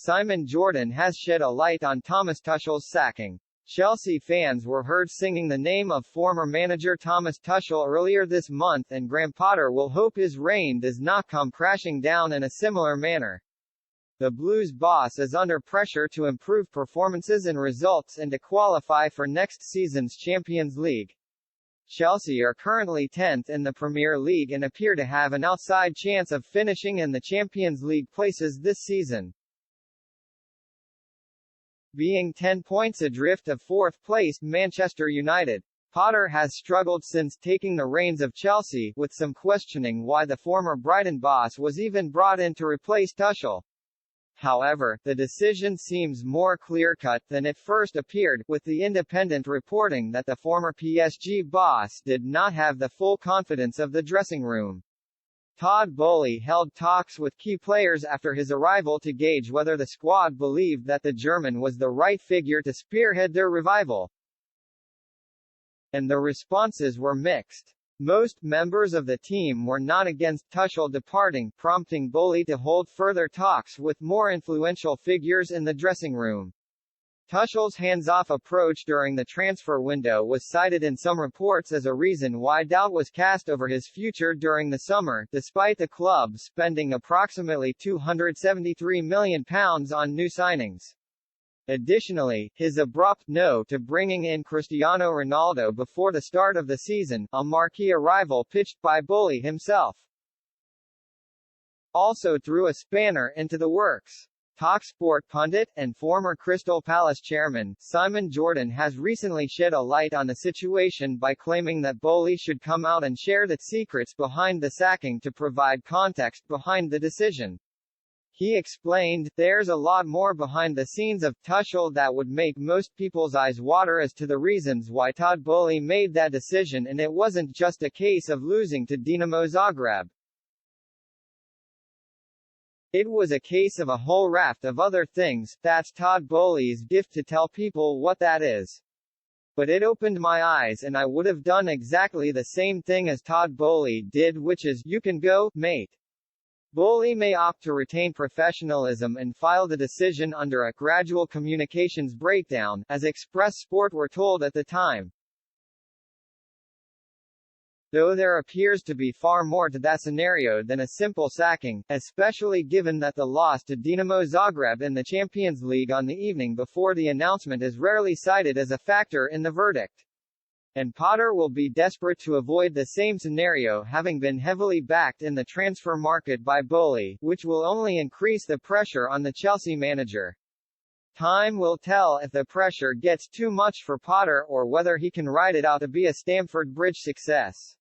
Simon Jordan has shed a light on Thomas Tuchel's sacking. Chelsea fans were heard singing the name of former manager Thomas Tuchel earlier this month, and Graham Potter will hope his reign does not come crashing down in a similar manner. The Blues boss is under pressure to improve performances and results and to qualify for next season's Champions League. Chelsea are currently 10th in the Premier League and appear to have an outside chance of finishing in the Champions League places this season. Being 10 points adrift of fourth-placed Manchester United, Potter has struggled since taking the reins of Chelsea, with some questioning why the former Brighton boss was even brought in to replace Tuchel. However, the decision seems more clear-cut than it first appeared, with The Independent reporting that the former PSG boss did not have the full confidence of the dressing room. Todd Boehly held talks with key players after his arrival to gauge whether the squad believed that the German was the right figure to spearhead their revival. And the responses were mixed. Most members of the team were not against Tuchel departing, prompting Boehly to hold further talks with more influential figures in the dressing room. Tuchel's hands-off approach during the transfer window was cited in some reports as a reason why doubt was cast over his future during the summer, despite the club spending approximately £273 million on new signings. Additionally, his abrupt no to bringing in Cristiano Ronaldo before the start of the season, a marquee arrival pitched by Boehly himself, also threw a spanner into the works. TalkSport pundit, and former Crystal Palace chairman, Simon Jordan has recently shed a light on the situation by claiming that Boehly should come out and share the secrets behind the sacking to provide context behind the decision. He explained, "There's a lot more behind the scenes of Tuchel that would make most people's eyes water as to the reasons why Todd Boehly made that decision, and it wasn't just a case of losing to Dinamo Zagreb. It was a case of a whole raft of other things. That's Todd Boehly's gift, to tell people what that is. But it opened my eyes, and I would have done exactly the same thing as Todd Boehly did, which is, you can go, mate." Boehly may opt to retain professionalism and file the decision under a gradual communications breakdown, as Express Sport were told at the time. Though there appears to be far more to that scenario than a simple sacking, especially given that the loss to Dinamo Zagreb in the Champions League on the evening before the announcement is rarely cited as a factor in the verdict. And Potter will be desperate to avoid the same scenario, having been heavily backed in the transfer market by Boehly, which will only increase the pressure on the Chelsea manager. Time will tell if the pressure gets too much for Potter, or whether he can ride it out to be a Stamford Bridge success.